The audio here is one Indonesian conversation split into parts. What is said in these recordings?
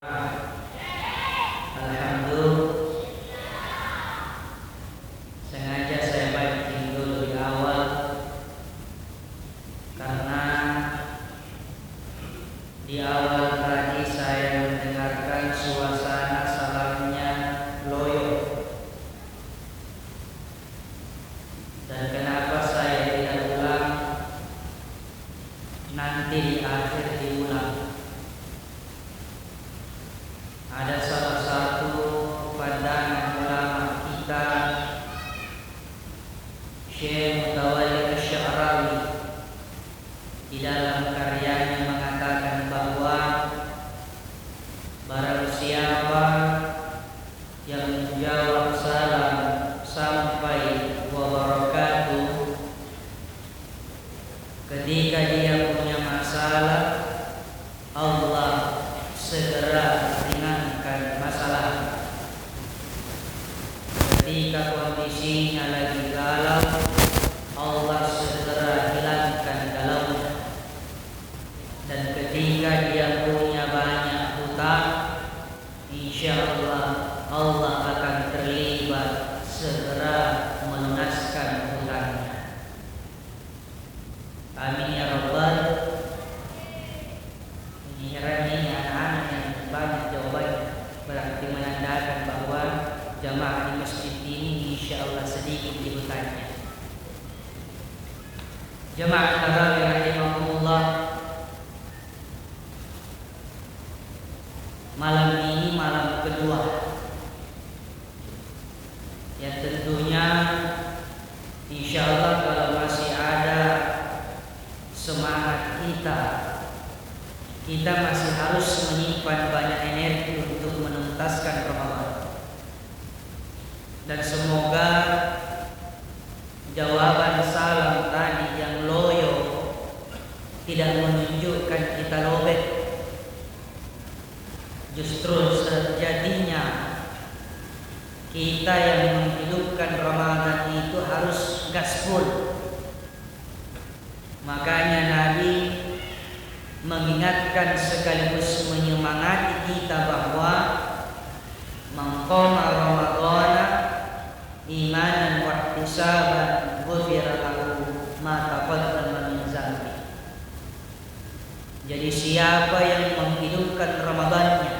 Alhamdulillah, sengaja saya balikin dulu di awal karena di awal tadi saya mendengarkan suasana salamnya loyo. Dan kenapa saya tidak ulang, nanti di akhir diulang. Ada salah satu pandangan ulama kita, Syekh Mutawalli Asy-Sya'rawi, di dalam karyanya mengatakan bahwa barang siapa yang menjawab salam sampai wabarakatuh ketika dia punya masalah, Allah segera ringankan masalah. Ketika kondisinya lagi galau, Allah segera hilangkan galaunya. Dan ketika dia punya banyak hutang, insya Allah akan terlibat segera melunaskan hutangnya. Amin ya Rabbal. Ini anak-anak yang banyak jawabannya, berarti menandakan bahwa jamaah di masjid ini insya Allah sedikit dihutannya. Jamaah tarawih rahimahumullah, malam ini malam kedua yang tentunya insya Allah kalau masih ada semangat kita masih harus menyimpan banyak energi untuk menuntaskan Ramadan. Dan semoga jawaban salam tadi yang loyo tidak menunjukkan kita lobek. Justru sejatinya kita yang menghidupkan Ramadan itu harus gaspol. Makanya Nabi mengingatkan sekaligus menyemangati kita bahwa man qama ramadhana imanan wa ihtisaban ghufira lahu ma taqaddama min dzambi. Jadi siapa yang menghidupkan Ramadannya,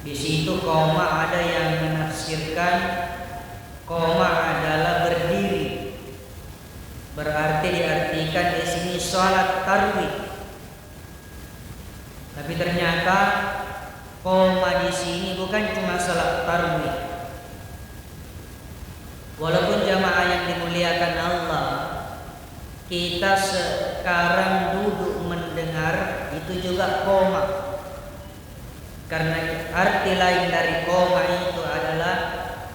di situ koma ada yang menafsirkan koma adalah berdiri, berarti diartikan di sini sholat tarawih. Tapi ternyata koma di sini bukan cuma salat tarawih. Walaupun jamaah yang dimuliakan Allah, kita sekarang duduk mendengar itu juga koma. Karena arti lain dari koma itu adalah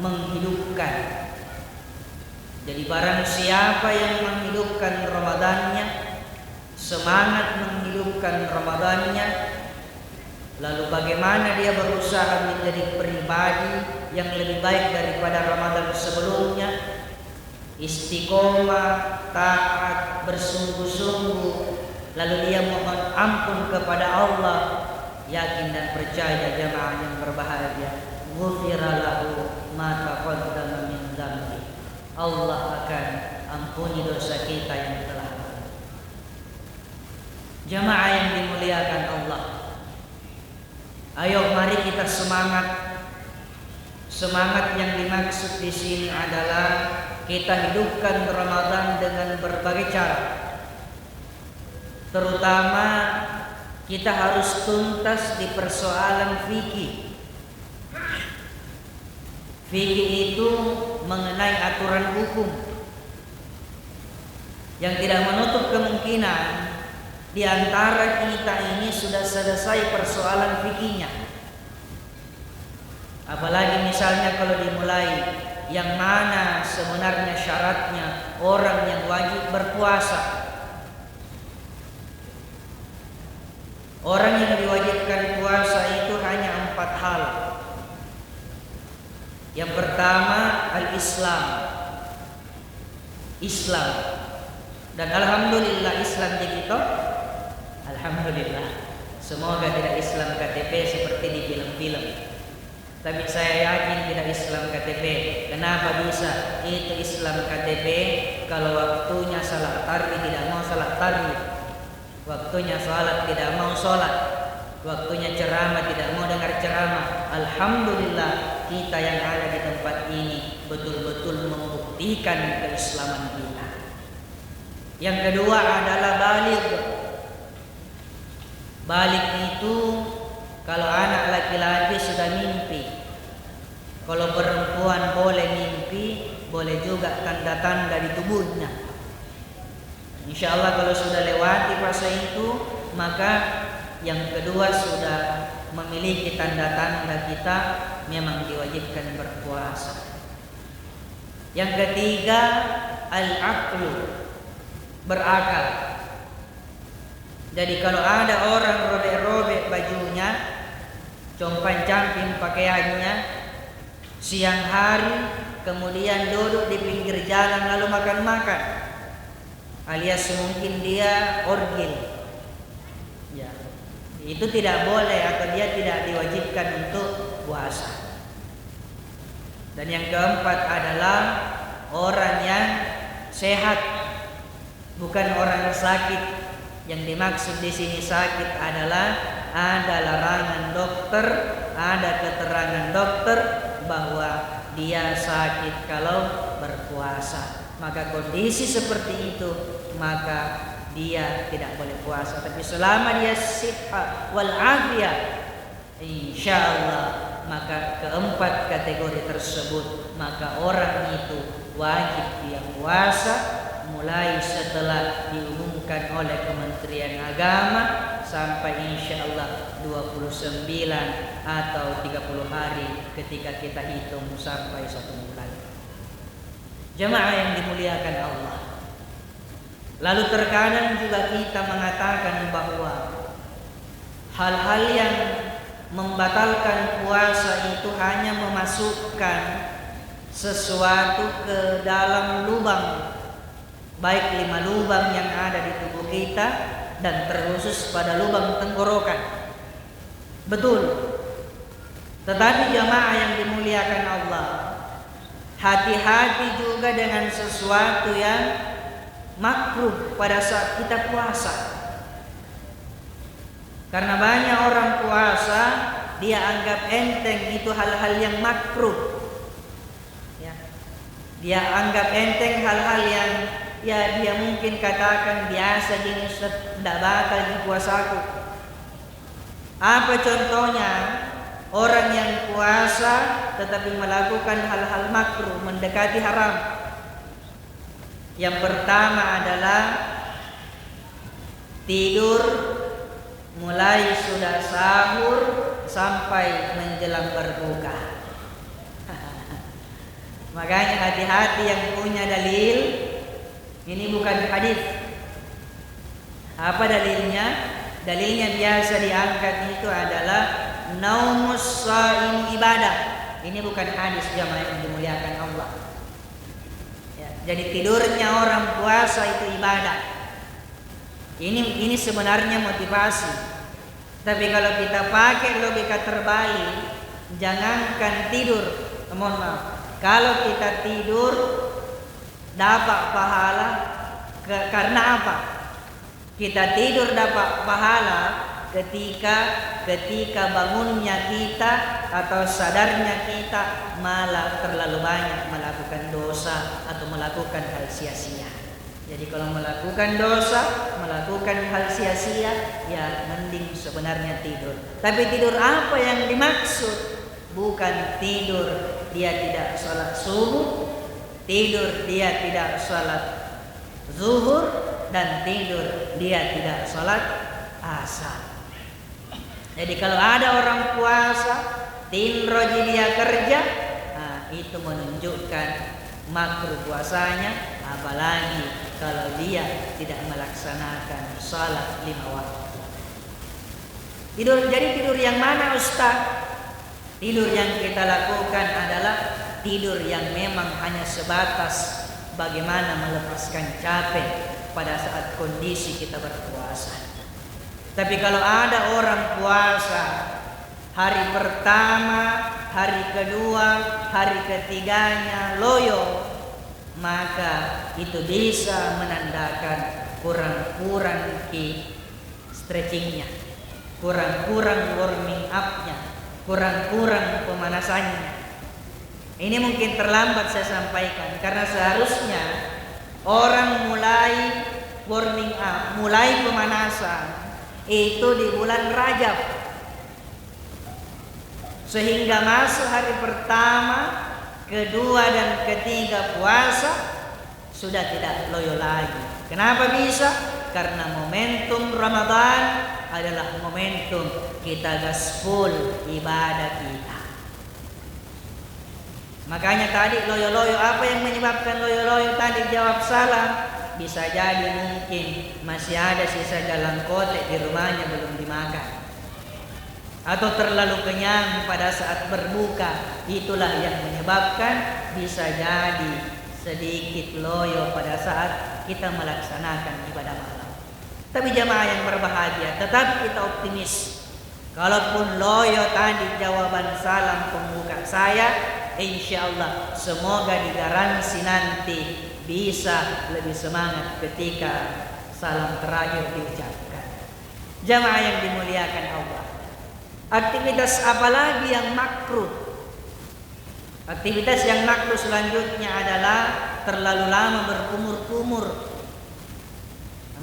menghidupkan. Jadi barang siapa yang menghidupkan Ramadannya, semangat menghidupkan Ramadannya, lalu bagaimana dia berusaha menjadi pribadi yang lebih baik daripada Ramadan sebelumnya, istiqomah, taat, bersungguh-sungguh, lalu dia mohon ampun kepada Allah, yakin dan percaya jamaah yang berbahagia, ghufira lahu ma taqaddama min dzambi. Allah akan ampuni dosa kita yang telah. Jamaah yang dimuliakan Allah, ayo mari kita semangat. Semangat yang dimaksud di sini adalah kita hidupkan Ramadan dengan berbagai cara. Terutama kita harus tuntas di persoalan fikih. Fikih itu mengenai aturan hukum yang tidak menutup kemungkinan di antara kita ini sudah selesai persoalan fikihnya. Apalagi misalnya kalau dimulai yang mana sebenarnya syaratnya orang yang wajib berpuasa. Orang yang diwajibkan puasa itu hanya 4 hal. Yang pertama al-Islam. Dan alhamdulillah Islam jadi toh. Alhamdulillah Semoga tidak Islam KTP seperti di film-film. Tapi saya yakin tidak Islam KTP. Kenapa bisa? Itu Islam KTP kalau waktunya salat tarawih tidak mau salat tarawih, waktunya salat tidak mau salat, waktunya ceramah tidak mau dengar ceramah. Alhamdulillah kita yang ada di tempat ini betul-betul membuktikan keislaman kita. Yang kedua adalah balik. Balik itu kalau anak laki-laki sudah mimpi. Kalau perempuan boleh mimpi, boleh juga tanda-tanda di tubuhnya. Insya Allah kalau sudah lewati fase itu, maka yang kedua sudah memiliki tanda-tanda kita memang diwajibkan berpuasa. Yang ketiga al-aqlu, berakal. Jadi kalau ada orang robek-robek bajunya, compang-camping pakaiannya, siang hari kemudian duduk di pinggir jalan lalu makan-makan, alias mungkin dia orgil, ya, itu tidak boleh atau dia tidak diwajibkan untuk puasa. Dan yang keempat adalah orang yang sehat, bukan orang yang sakit. Yang dimaksud di sini sakit adalah ada larangan dokter, ada keterangan dokter bahwa dia sakit kalau berpuasa. Maka kondisi seperti itu maka dia tidak boleh puasa. Tapi selama dia sihah wal afiyah, insyaallah maka keempat kategori tersebut maka orang itu wajib dia puasa mulai setelah diumumkan oleh Kementerian Agama sampai insyaallah 29 atau 30 hari ketika kita hitung sampai 1 bulan. Jemaah yang dimuliakan Allah. Lalu terkadang juga kita mengatakan bahwa hal-hal yang membatalkan puasa itu hanya memasukkan sesuatu ke dalam lubang, baik 5 lubang yang ada di tubuh kita dan terkhusus pada lubang tenggorokan. Betul. Tetapi jamaah yang dimuliakan Allah, hati-hati juga dengan sesuatu yang makruh pada saat kita puasa. Karena banyak orang puasa dia anggap enteng itu hal-hal yang makruh. Ya. Dia anggap enteng hal-hal yang ya dia mungkin katakan biasa gini, tidak bakal di puasaku. Apa contohnya? Orang yang puasa tetapi melakukan hal-hal makruh, mendekati haram. Yang pertama adalah tidur mulai sudah sahur sampai menjelang berbuka. Makanya hati-hati yang punya dalil. Ini bukan hadis. Apa dalilnya? Dalilnya biasa diangkat itu adalah naumus shaim ibadah. Ini bukan hadis jamaah yang dimuliakan Allah. Ya, jadi tidurnya orang puasa itu ibadah. Ini sebenarnya motivasi. Tapi kalau kita pakai logika terbalik, jangankan tidur, mohon maaf. Kalau kita tidur dapat pahala karena apa? Kita tidur dapat pahala ketika bangunnya kita atau sadarnya kita malah terlalu banyak melakukan dosa atau melakukan hal sia-sia. Jadi kalau melakukan dosa, melakukan hal sia-sia, ya mending sebenarnya tidur. Tapi tidur apa yang dimaksud? Bukan tidur dia tidak sholat subuh, tidur dia tidak sholat zuhur, dan tidur dia tidak sholat asar. Jadi kalau ada orang puasa, tinroji dia kerja, nah, itu menunjukkan makruh puasanya. Apalagi kalau dia tidak melaksanakan sholat 5 waktu. Jadi tidur yang mana Ustaz? Tidur yang kita lakukan adalah tidur yang memang hanya sebatas bagaimana melepaskan capek pada saat kondisi kita berpuasa. Tapi kalau ada orang puasa hari pertama, hari kedua, hari ketiganya loyo, maka itu bisa menandakan kurang-kurang stretchingnya, kurang-kurang warming upnya, kurang-kurang pemanasannya. Ini mungkin terlambat saya sampaikan, karena seharusnya orang mulai warming up, mulai pemanasan itu di bulan Rajab, sehingga masuk hari pertama, kedua dan ketiga puasa sudah tidak loyo lagi. Kenapa bisa? Karena momentum Ramadan adalah momentum kita gaspol ibadah kita. Makanya tadi loyo-loyo, apa yang menyebabkan loyo-loyo tadi? Jawab salah. Bisa jadi mungkin masih ada sisa jalan kote di rumahnya belum dimakan, atau terlalu kenyang pada saat berbuka. Itulah yang menyebabkan bisa jadi sedikit loyo pada saat kita melaksanakan ibadah malam. Tapi jamaah yang berbahagia, tetap kita optimis. Kalaupun loyo tadi jawaban salam pembuka saya, insya Allah semoga digaransi nanti bisa lebih semangat ketika salam terakhir diucapkan. Jamaah yang dimuliakan Allah, aktivitas apalagi yang makruh? Aktivitas yang makruh selanjutnya adalah terlalu lama berkumur-kumur.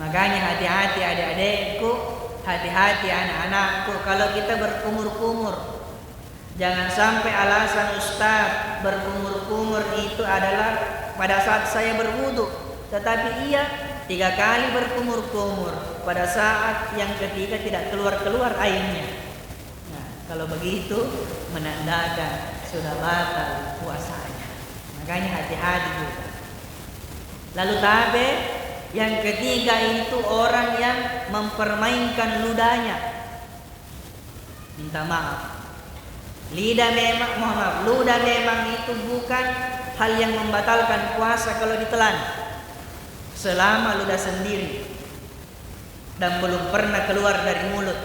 Makanya hati-hati adik-adikku, hati-hati anak-anakku kalau kita berkumur-kumur. Jangan sampai alasan Ustaz berkumur-kumur itu adalah pada saat saya berwudu, tetapi ia 3 kali berkumur-kumur, pada saat yang ketiga tidak keluar-keluar airnya. Nah, kalau begitu menandakan sudah batal puasanya. Makanya hati-hati juga. Lalu tabe yang ketiga itu orang yang mempermainkan ludahnya. Minta maaf. Ludah memang itu bukan hal yang membatalkan puasa kalau ditelan, selama ludah sendiri dan belum pernah keluar dari mulut.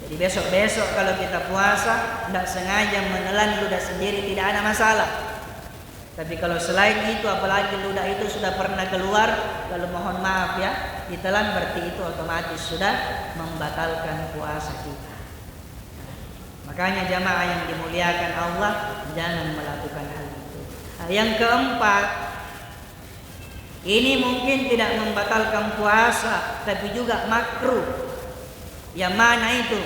Jadi besok-besok kalau kita puasa tidak sengaja menelan ludah sendiri tidak ada masalah. Tapi kalau selain itu, apalagi ludah itu sudah pernah keluar, kalau mohon maaf ya, ditelan, berarti itu otomatis sudah membatalkan puasa kita. Makanya jamaah yang dimuliakan Allah, jangan melakukan hal itu. Nah, yang keempat, ini mungkin tidak membatalkan puasa, tapi juga makruh. Yang mana itu?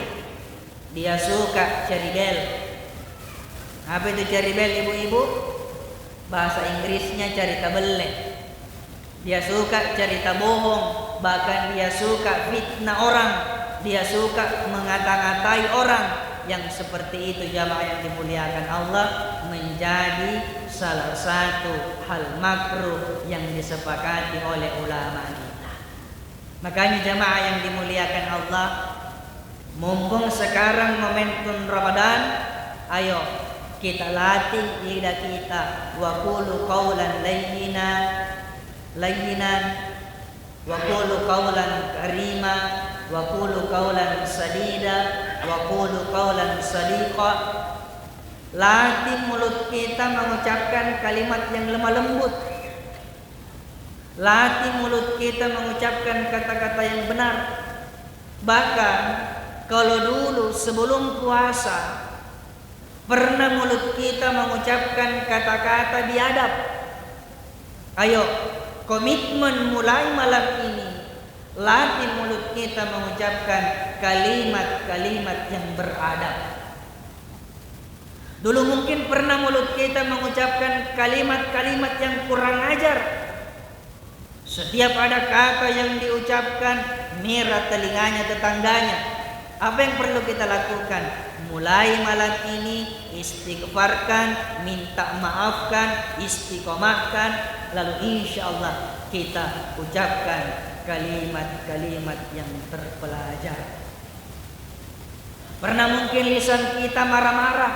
Dia suka ceribel. Apa itu ceribel, ibu-ibu? Bahasa Inggrisnya cerita belek. Dia suka cerita bohong, bahkan dia suka fitnah orang, dia suka mengata-ngatai orang. Yang seperti itu jamaah yang dimuliakan Allah menjadi salah satu hal makruh yang disepakati oleh ulama kita. Makanya jamaah yang dimuliakan Allah, mumpung sekarang momentum Ramadan, ayo kita latih lidah kita. Wa qulu qawlan layyinan wa qulu qawlan karima wa qulu qawlan sadida wa qulu qawlan sadiqa. Latih mulut kita mengucapkan kalimat yang lemah lembut. Latih mulut kita mengucapkan kata-kata yang benar. Bahkan kalau dulu sebelum puasa pernah mulut kita mengucapkan kata-kata biadab. Ayo komitmen mulai malam ini, latih mulut kita mengucapkan kalimat-kalimat yang beradab. Dulu mungkin pernah mulut kita mengucapkan kalimat-kalimat yang kurang ajar. Setiap ada kata yang diucapkan, merah telinganya tetangganya. Apa yang perlu kita lakukan? Mulai malam ini istighfarkan, minta maafkan, istiqomahkan, lalu insya Allah kita ucapkan kalimat-kalimat yang terpelajar. Pernah mungkin lisan kita marah-marah,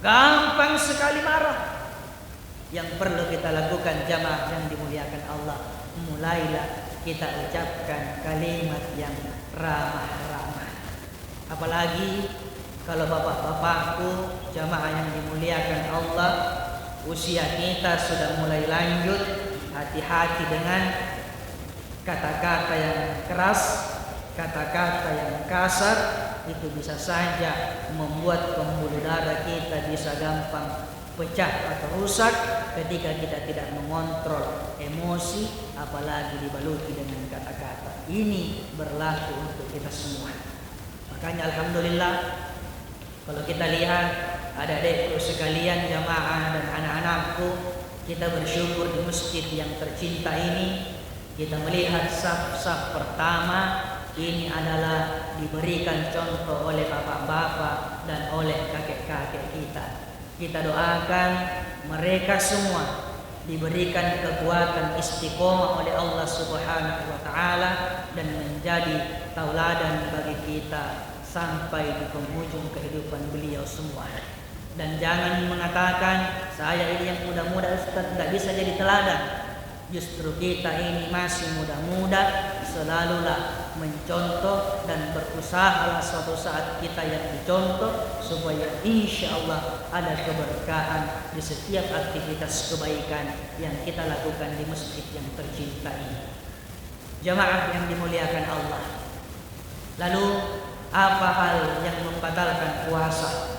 gampang sekali marah. Yang perlu kita lakukan jamaah yang dimuliakan Allah, mulailah kita ucapkan kalimat yang ramah-ramah. Apalagi kalau bapak-bapakku, jamaah yang dimuliakan Allah, usia kita sudah mulai lanjut, hati-hati dengan kata-kata yang keras, kata-kata yang kasar. Itu bisa saja membuat pembuluh darah kita bisa gampang pecah atau rusak ketika kita tidak mengontrol emosi, apalagi dibaluti dengan kata-kata. Ini berlaku untuk kita semua. Makanya alhamdulillah, kalau kita lihat adik-adikku sekalian, jamaah dan anak-anakku, kita bersyukur di masjid yang tercinta ini. Kita melihat saf-saf pertama ini adalah diberikan contoh oleh bapak-bapak dan oleh kakek-kakek kita. Kita doakan mereka semua diberikan kekuatan istiqomah oleh Allah Subhanahu wa taala dan menjadi tauladan bagi kita sampai di penghujung kehidupan beliau semua. Dan jangan mengatakan saya ini yang muda-muda Ustaz tidak bisa jadi teladan. Justru kita ini masih muda-muda, selalulah mencontoh dan berusaha suatu saat kita yang dicontoh, supaya insya Allah ada keberkahan di setiap aktivitas kebaikan yang kita lakukan di masjid yang tercinta ini. Jamaah yang dimuliakan Allah, lalu apa hal yang membatalkan puasa?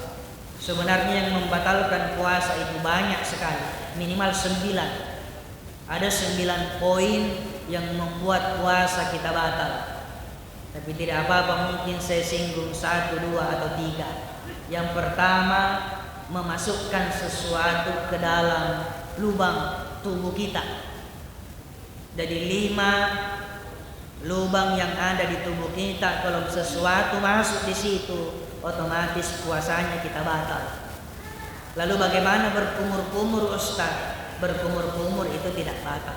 Sebenarnya yang membatalkan puasa itu banyak sekali, minimal 9. Ada 9 poin yang membuat puasa kita batal. Tapi tidak apa-apa, mungkin saya singgung 1, 2 atau 3. Yang pertama, memasukkan sesuatu ke dalam lubang tubuh kita. Jadi 5 lubang yang ada di tubuh kita, kalau sesuatu masuk di situ, otomatis puasanya kita batal. Lalu bagaimana berkumur-kumur Ustaz? Berkumur-kumur itu tidak batal.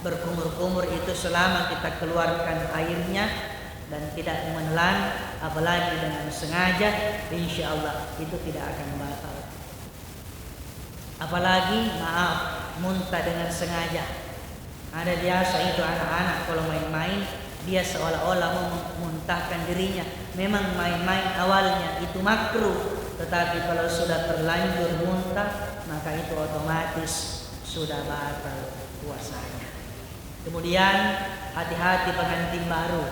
Berkumur-kumur itu selama kita keluarkan airnya dan tidak menelan, apalagi dengan sengaja, insya Allah itu tidak akan batal. Apalagi muntah dengan sengaja. Ada biasa itu anak-anak kalau main-main, dia seolah-olah mau memuntahkan dirinya. Memang main-main awalnya itu makruh, tetapi kalau sudah terlanjur muntah, maka itu otomatis sudah batal puasanya. Kemudian hati-hati pengantin baru,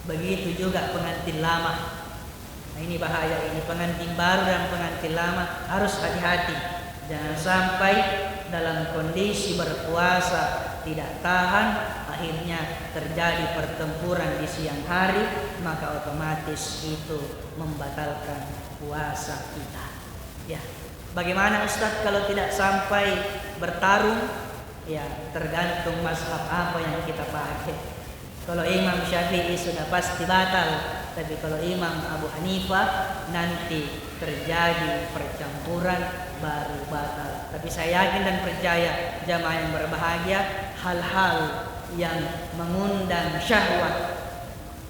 begitu juga pengantin lama. Nah ini bahaya, ini pengantin baru dan pengantin lama harus hati-hati. Jangan sampai dalam kondisi berpuasa tidak tahan, akhirnya terjadi pertempuran di siang hari, maka otomatis itu membatalkan puasa kita. Ya, bagaimana Ustadz kalau tidak sampai bertarung? Ya, tergantung mazhab apa yang kita pakai. Kalau Imam Syafi'i sudah pasti batal, tapi kalau Imam Abu Hanifah nanti terjadi percampuran baru batal. Tapi saya yakin dan percaya jamaah yang berbahagia, hal-hal yang mengundang syahwat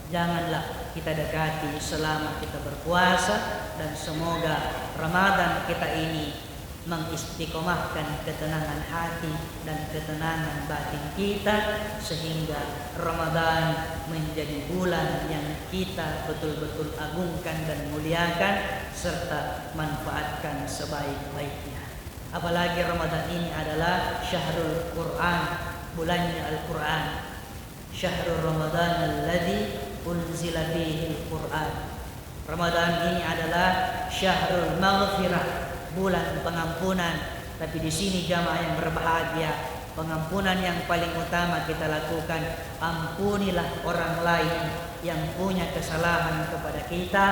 janganlah kita dekati selama kita berpuasa. Dan semoga Ramadan kita ini mengistiqomahkan ketenangan hati dan ketenangan batin kita, sehingga Ramadan menjadi bulan yang kita betul-betul agungkan dan muliakan serta manfaatkan sebaik-baiknya. Apalagi Ramadan ini adalah syahrul Quran, bulannya Al-Quran. Syahrul Ramadan alladzi unzila fihi Al-Quran. Ramadan ini adalah syahrul maghfirah, bulan pengampunan. Tapi di sini jamaah yang berbahagia, pengampunan yang paling utama kita lakukan, ampunilah orang lain yang punya kesalahan kepada kita,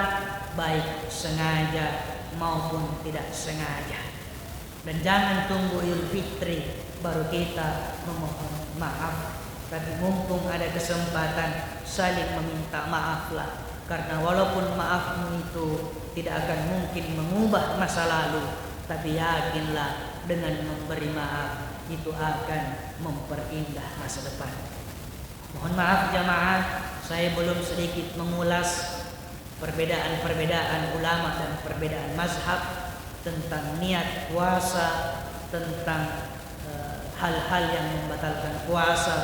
baik sengaja maupun tidak sengaja. Dan jangan tunggu Idul Fitri baru kita memohon maaf, tapi mumpung ada kesempatan saling meminta maaflah. Karena walaupun maafmu itu tidak akan mungkin mengubah masa lalu, tapi yakinlah dengan memberi maaf itu akan memperindah masa depan. Mohon maaf jamaah, saya belum sedikit mengulas perbedaan-perbedaan ulama dan perbedaan mazhab tentang niat puasa, tentang hal-hal yang membatalkan puasa.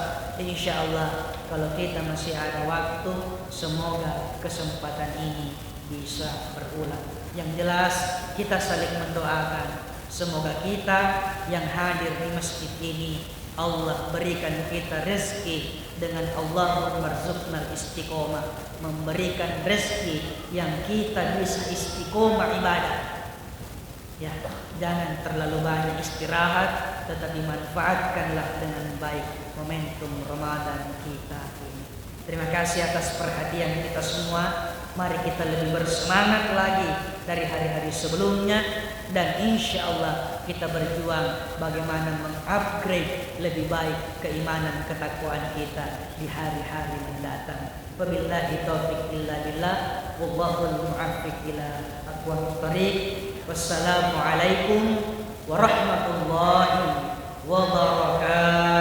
Insya Allah kalau kita masih ada waktu, semoga kesempatan ini bisa berulang. Yang jelas kita saling mendoakan, semoga kita yang hadir di masjid ini Allah berikan kita rezeki dengan Allahumma rzuqnal istiqomah, memberikan rezeki yang kita bisa istiqomah ibadah. Ya, jangan terlalu banyak istirahat, tetapi manfaatkanlah dengan baik momentum Ramadan kita ini. Terima kasih atas perhatian kita semua. Mari kita lebih bersemangat lagi dari hari-hari sebelumnya, dan insya Allah kita berjuang bagaimana mengupgrade lebih baik keimanan ketakwaan kita di hari-hari mendatang. Wabillahi taufiq illa billah, wallahul muwaffiq ila aqwamit thoriq. Wassalamualaikum warahmatullahi wabarakatuh.